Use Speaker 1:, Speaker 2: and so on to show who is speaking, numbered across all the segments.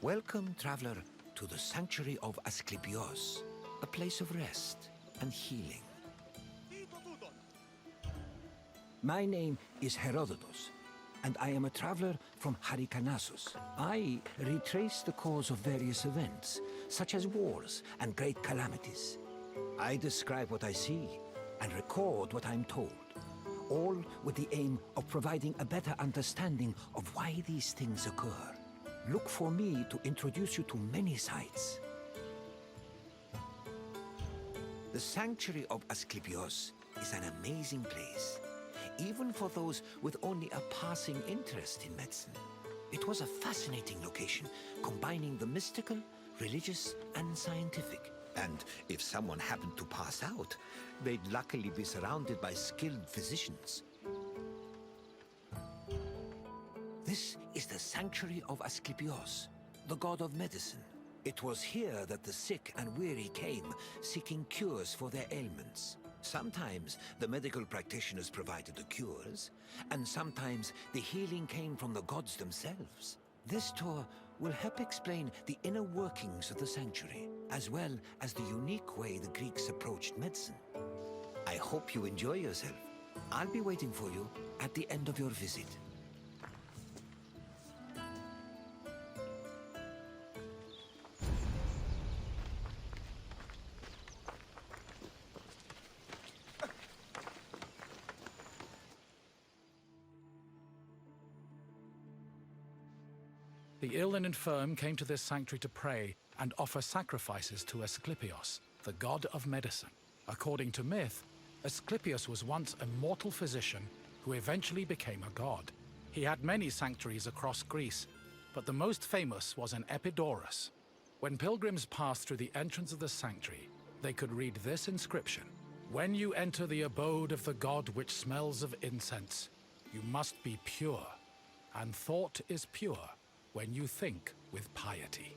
Speaker 1: Welcome, traveler, to the sanctuary of Asklepios, a place of rest and healing. My name is Herodot, and I am a traveler from Hyrcanassus. I retrace the cause of various events, such as wars and great calamities. I describe what I see and record what I'm told, all with the aim of providing a better understanding of why these things occur. Look for me to introduce you to many sites. The sanctuary of Asklepios is an amazing place, even for those with only a passing interest in medicine. It was a fascinating location, combining the mystical, religious, and scientific. And if someone happened to pass out, they'd luckily be surrounded by skilled physicians. This is the sanctuary of Asklepios, the god of medicine. It was here that the sick and weary came, seeking cures for their ailments. Sometimes the medical practitioners provided the cures, and sometimes the healing came from the gods themselves. This tour will help explain the inner workings of the sanctuary, as well as the unique way the Greeks approached medicine. I hope you enjoy yourself. I'll be waiting for you at the end of your visit.
Speaker 2: The ill and infirm came to this sanctuary to pray and offer sacrifices to Asklepios, the god of medicine. According to myth, Asklepios was once a mortal physician who eventually became a god. He had many sanctuaries across Greece, but the most famous was in Epidauros. When pilgrims passed through the entrance of the sanctuary, they could read this inscription: "When you enter the abode of the god which smells of incense, you must be pure, and thought is pure when you think with piety."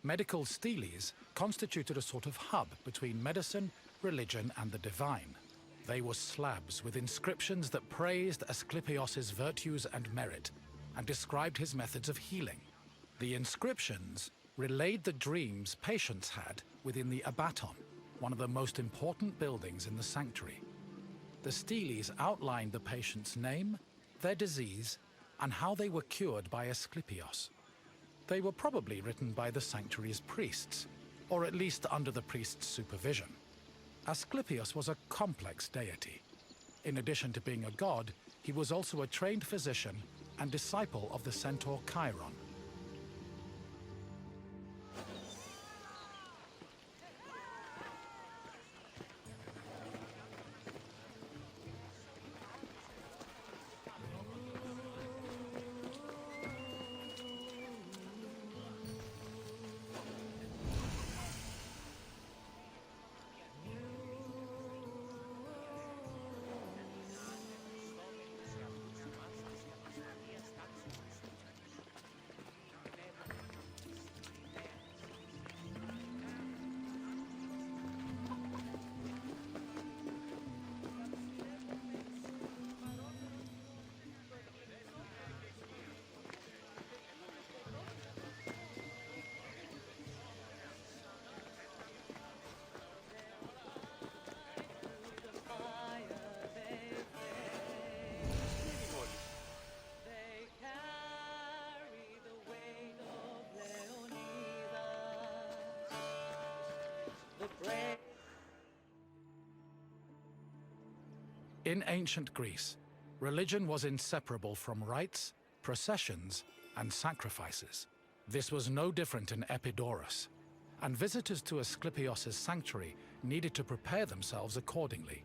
Speaker 2: Medical steles constituted a sort of hub between medicine, religion, and the divine. They were slabs with inscriptions that praised Asklepios' virtues and merit, and described his methods of healing. The inscriptions relayed the dreams patients had within the abaton, one of the most important buildings in the sanctuary. The steles outlined the patient's name, their disease, and how they were cured by Asklepios. They were probably written by the sanctuary's priests, or at least under the priest's supervision. Asklepios was a complex deity. In addition to being a god, he was also a trained physician and disciple of the centaur Chiron. In ancient Greece, Religion was inseparable from rites, processions, and sacrifices. This was no different in Epidauros, and visitors to Asklepios' sanctuary needed to prepare themselves accordingly.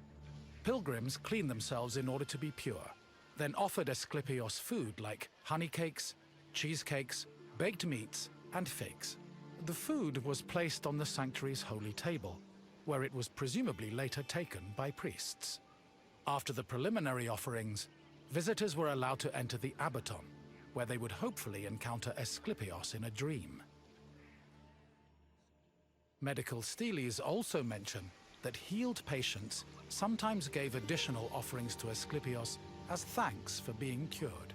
Speaker 2: Pilgrims cleaned themselves in order to be pure, then offered Asklepios food like honey cakes, cheesecakes, baked meats, and figs. The food was placed on the sanctuary's holy table, where it was presumably later taken by priests. After the preliminary offerings, visitors were allowed to enter the abaton, where they would hopefully encounter Asklepios in a dream. Medical steles also mention that healed patients sometimes gave additional offerings to Asklepios as thanks for being cured.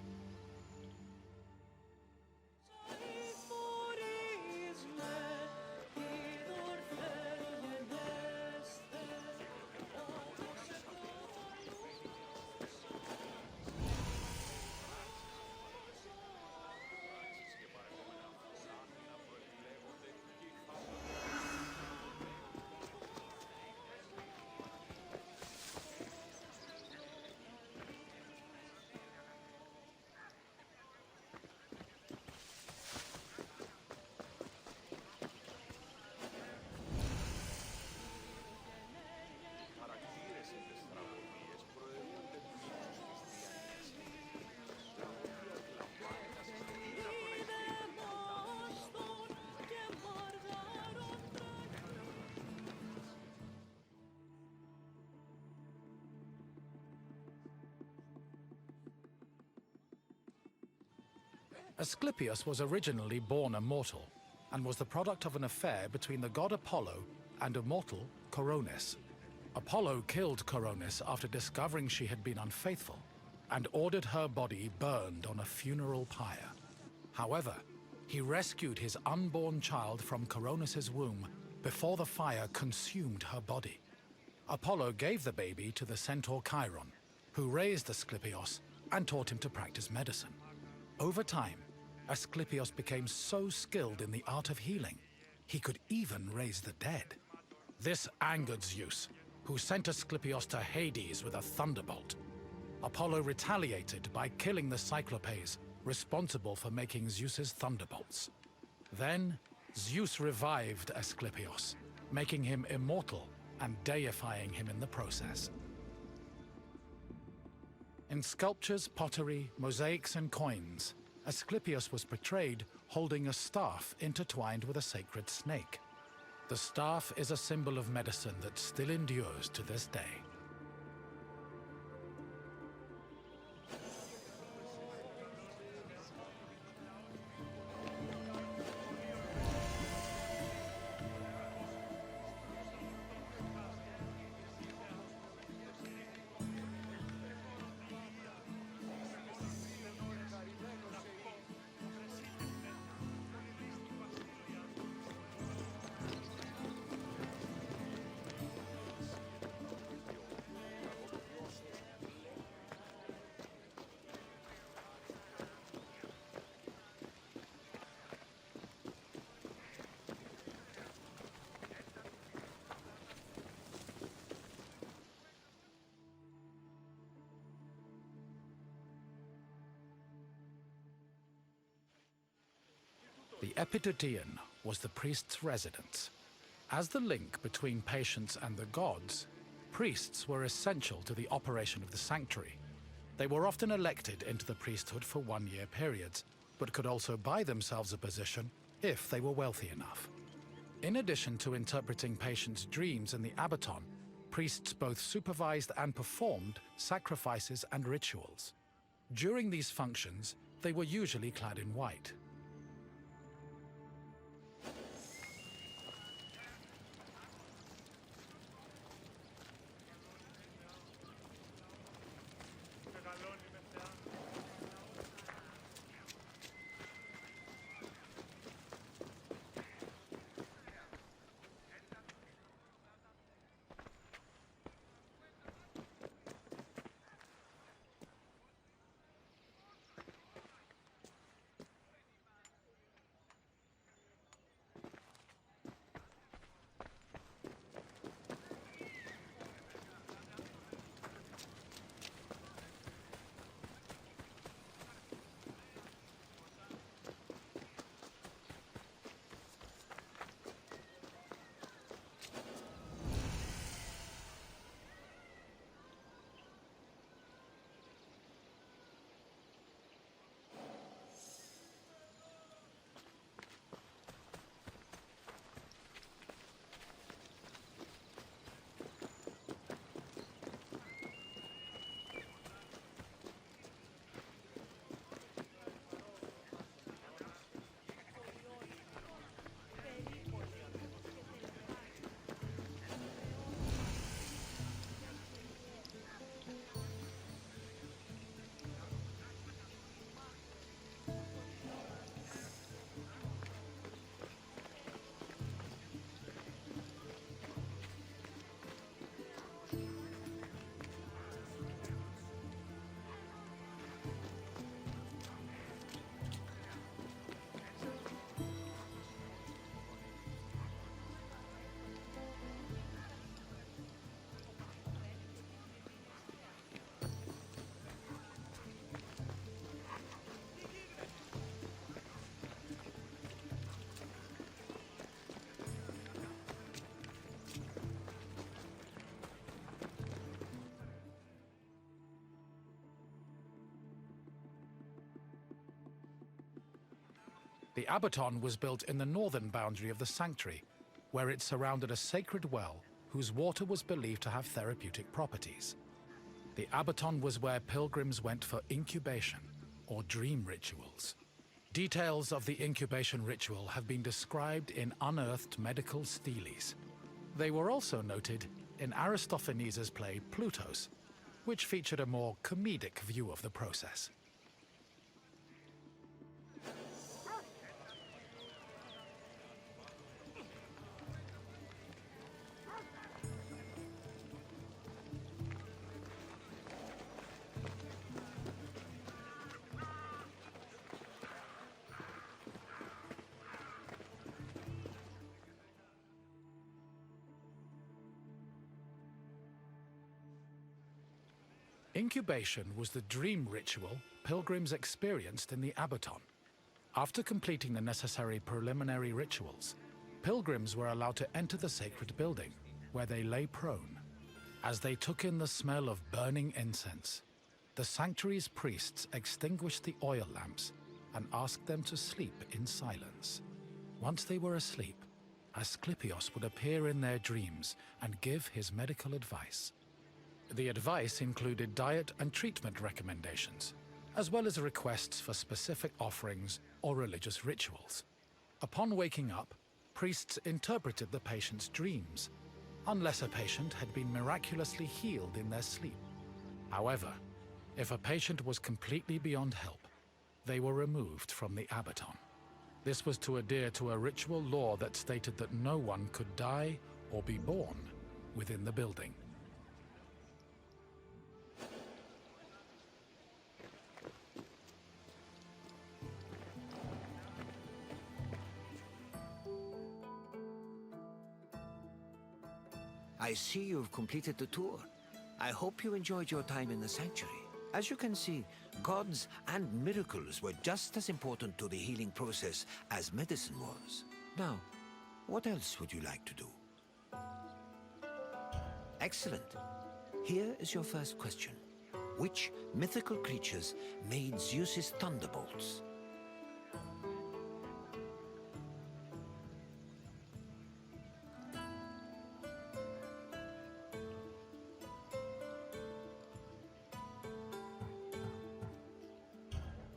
Speaker 2: Asklepios was originally born a mortal, and was the product of an affair between the god Apollo and a mortal, Coronis. Apollo killed Coronis after discovering she had been unfaithful, and ordered her body burned on a funeral pyre. However, he rescued his unborn child from Coronis' womb before the fire consumed her body. Apollo gave the baby to the centaur Chiron, who raised Asklepios and taught him to practice medicine. Over time, Asklepios became so skilled in the art of healing, he could even raise the dead. This angered Zeus, who sent Asklepios to Hades with a thunderbolt. Apollo retaliated by killing the Cyclopes, responsible for making Zeus's thunderbolts. Then, Zeus revived Asklepios, making him immortal and deifying him in the process. In sculptures, pottery, mosaics, and coins, Asklepios was portrayed holding a staff intertwined with a sacred snake. The staff is a symbol of medicine that still endures to this day. The Epidauros was the priest's residence. As the link between patients and the gods, priests were essential to the operation of the sanctuary. They were often elected into the priesthood for one-year periods, but could also buy themselves a position if they were wealthy enough. In addition to interpreting patients' dreams in the abaton, priests both supervised and performed sacrifices and rituals. During these functions, they were usually clad in white. The abaton was built in the northern boundary of the sanctuary, where it surrounded a sacred well whose water was believed to have therapeutic properties. The abaton was where pilgrims went for incubation, or dream rituals. Details of the incubation ritual have been described in unearthed medical steles. They were also noted in Aristophanes' play Plutos, which featured a more comedic view of the process. Incubation was the dream ritual pilgrims experienced in the abaton. After completing the necessary preliminary rituals, pilgrims were allowed to enter the sacred building, where they lay prone. As they took in the smell of burning incense, the sanctuary's priests extinguished the oil lamps and asked them to sleep in silence. Once they were asleep, Asklepios would appear in their dreams and give his medical advice. The advice included diet and treatment recommendations, as well as requests for specific offerings or religious rituals. Upon waking up, priests interpreted the patient's dreams, unless a patient had been miraculously healed in their sleep. However, if a patient was completely beyond help, they were removed from the abaton. This was to adhere to a ritual law that stated that no one could die or be born within the building.
Speaker 1: I see you've completed the tour. I hope you enjoyed your time in the sanctuary. As you can see, gods and miracles were just as important to the healing process as medicine was. Now, what else would you like to do? Excellent. Here is your first question. Which mythical creatures made Zeus's thunderbolts?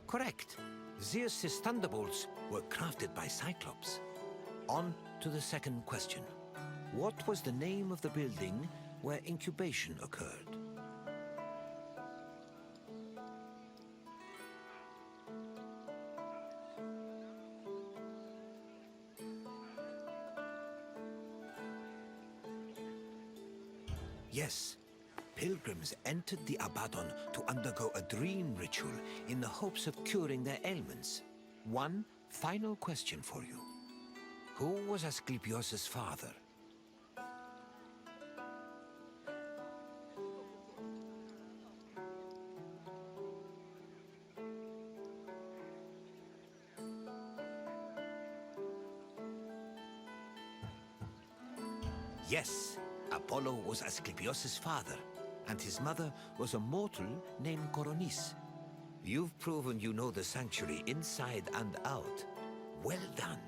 Speaker 1: Correct. Zeus's thunderbolts were crafted by Cyclops. On to the second question. What was the name of the building where incubation occurred? Yes. Pilgrims entered the abaton to undergo a dream ritual in the hopes of curing their ailments. One final question for you. Who was Asklepios' father? Yes, Apollo was Asklepios' father, and his mother was a mortal named Coronis. You've proven you know the sanctuary inside and out. Well done.